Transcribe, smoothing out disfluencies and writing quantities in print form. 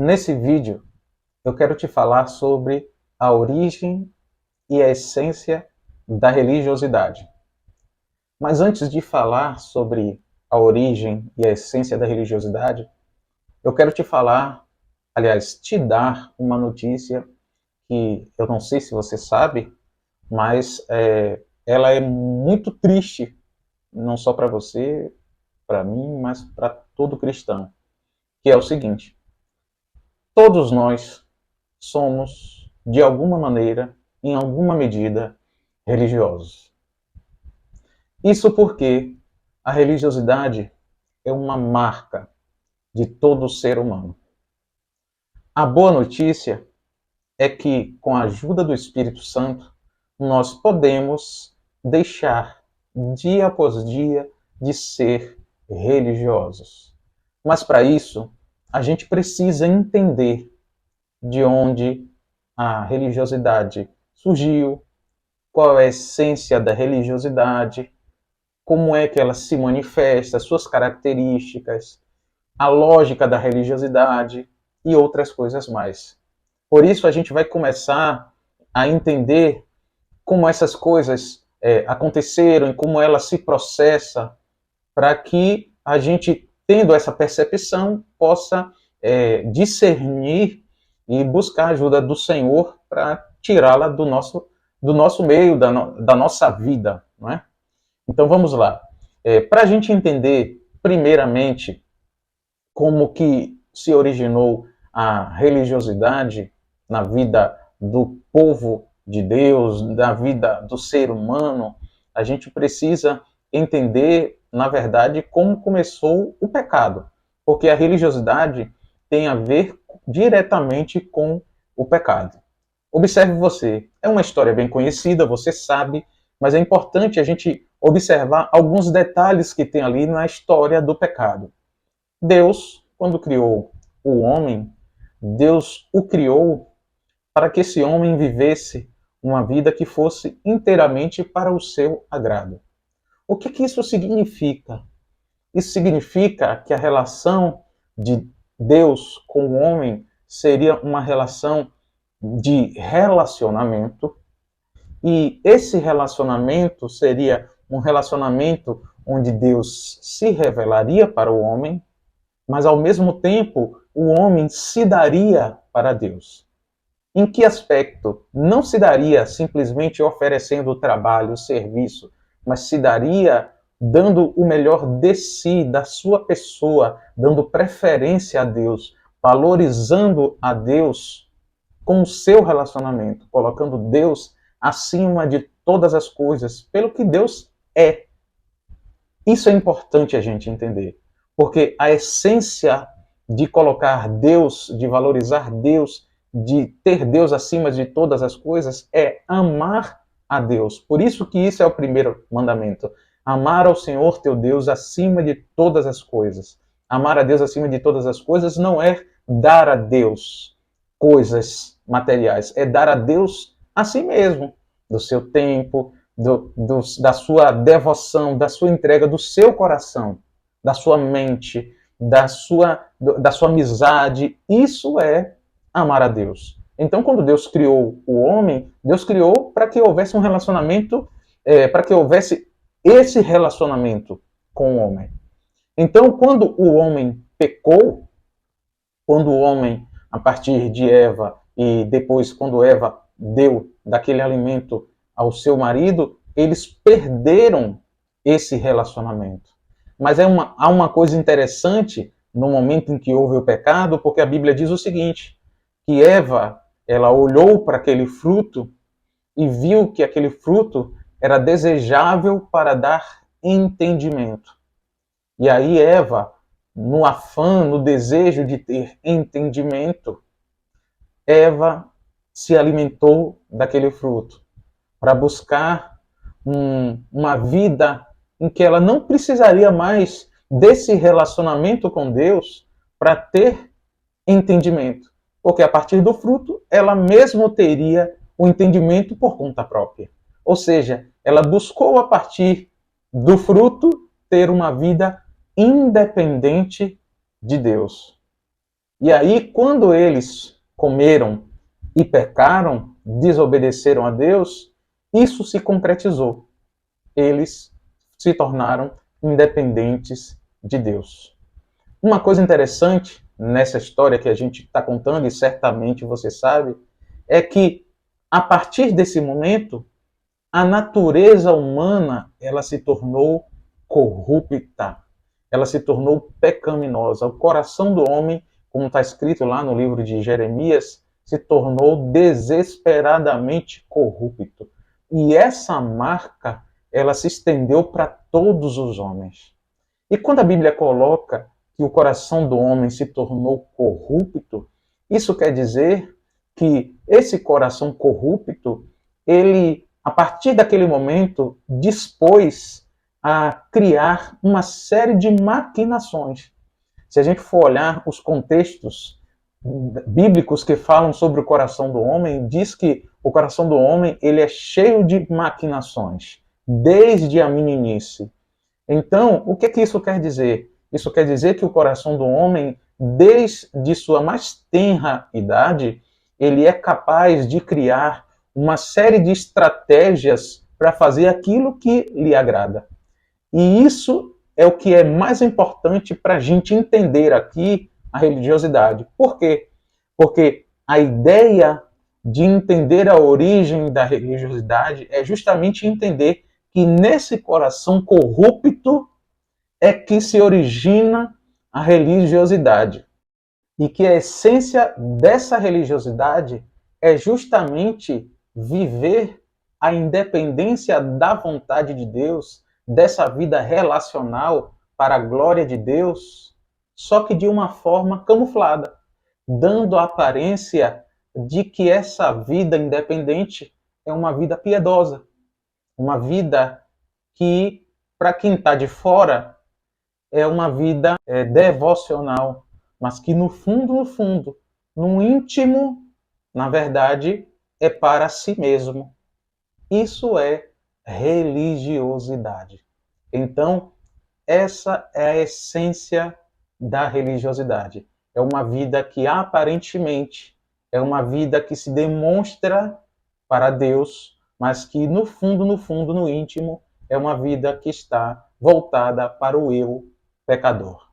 Nesse vídeo, eu quero te falar sobre a origem e a essência da religiosidade. Mas antes de falar sobre a origem e a essência da religiosidade, eu quero te falar, aliás, te dar uma notícia que eu não sei se você sabe, mas ela é muito triste, não só para você, para mim, mas para todo cristão, que é o seguinte: todos nós somos, de alguma maneira, em alguma medida, religiosos. Isso porque a religiosidade é uma marca de todo ser humano. A boa notícia é que, com a ajuda do Espírito Santo, nós podemos deixar, dia após dia, de ser religiosos. Mas, para isso, a gente precisa entender de onde a religiosidade surgiu, qual é a essência da religiosidade, como é que ela se manifesta, suas características, a lógica da religiosidade e outras coisas mais. Por isso a gente vai começar a entender como essas coisas aconteceram e como ela se processa, para que a gente, tendo essa percepção, possa discernir e buscar a ajuda do Senhor para tirá-la do nosso meio, da nossa vida, não é? Então vamos lá. Para a gente entender, primeiramente, como que se originou a religiosidade na vida do povo de Deus, na vida do ser humano, a gente precisa entender, na verdade, como começou o pecado. Porque a religiosidade tem a ver diretamente com o pecado. Observe você, é uma história bem conhecida, você sabe, mas é importante a gente observar alguns detalhes que tem ali na história do pecado. Deus, quando criou o homem, Deus o criou para que esse homem vivesse uma vida que fosse inteiramente para o seu agrado. O que isso significa? Isso significa que a relação de Deus com o homem seria uma relação de relacionamento, e esse relacionamento seria um relacionamento onde Deus se revelaria para o homem, mas ao mesmo tempo o homem se daria para Deus. Em que aspecto? Não se daria simplesmente oferecendo trabalho, serviço, mas se daria dando o melhor de si, da sua pessoa, dando preferência a Deus, valorizando a Deus com o seu relacionamento, colocando Deus acima de todas as coisas, pelo que Deus é. Isso é importante a gente entender, porque a essência de colocar Deus, de valorizar Deus, de ter Deus acima de todas as coisas, é amar a Deus. Por isso que isso é o primeiro mandamento. Amar ao Senhor teu Deus acima de todas as coisas. Amar a Deus acima de todas as coisas não é dar a Deus coisas materiais, é dar a Deus a si mesmo, do seu tempo, da sua devoção, da sua entrega, do seu coração, da sua mente, da sua amizade. Isso é amar a Deus. Então, quando Deus criou o homem, Deus criou para que houvesse um relacionamento, para que houvesse esse relacionamento com o homem. Então, quando o homem pecou, quando o homem, a partir de Eva, e depois quando Eva deu daquele alimento ao seu marido, eles perderam esse relacionamento. Mas há uma coisa interessante no momento em que houve o pecado, porque a Bíblia diz o seguinte, que Eva, ela olhou para aquele fruto e viu que aquele fruto era desejável para dar entendimento. E aí Eva, no afã, no desejo de ter entendimento, Eva se alimentou daquele fruto para buscar uma vida em que ela não precisaria mais desse relacionamento com Deus para ter entendimento. Porque a partir do fruto, ela mesmo teria o entendimento por conta própria. Ou seja, ela buscou a partir do fruto ter uma vida independente de Deus. E aí, quando eles comeram e pecaram, desobedeceram a Deus, isso se concretizou. Eles se tornaram independentes de Deus. Uma coisa interessante nessa história que a gente está contando, e certamente você sabe, é que a partir desse momento, a natureza humana ela se tornou corrupta, ela se tornou pecaminosa. O coração do homem, como está escrito lá no livro de Jeremias, se tornou desesperadamente corrupto. E essa marca, ela se estendeu para todos os homens. E quando a Bíblia coloca que o coração do homem se tornou corrupto, isso quer dizer que esse coração corrupto, ele, a partir daquele momento, dispôs a criar uma série de maquinações. Se a gente for olhar os contextos bíblicos que falam sobre o coração do homem, diz que o coração do homem ele é cheio de maquinações, desde a meninice. Então, o que isso quer dizer? Isso quer dizer que o coração do homem, desde sua mais tenra idade, ele é capaz de criar uma série de estratégias para fazer aquilo que lhe agrada. E isso é o que é mais importante para a gente entender aqui a religiosidade. Por quê? Porque a ideia de entender a origem da religiosidade é justamente entender que nesse coração corrupto é que se origina a religiosidade. E que a essência dessa religiosidade é justamente viver a independência da vontade de Deus, dessa vida relacional para a glória de Deus, só que de uma forma camuflada, dando a aparência de que essa vida independente é uma vida piedosa, uma vida que, para quem está de fora, é uma vida devocional, mas que no fundo, no íntimo, na verdade, é para si mesmo. Isso é religiosidade. Então, essa é a essência da religiosidade. É uma vida que aparentemente é uma vida que se demonstra para Deus, mas que no fundo, no íntimo, é uma vida que está voltada para o eu pecador.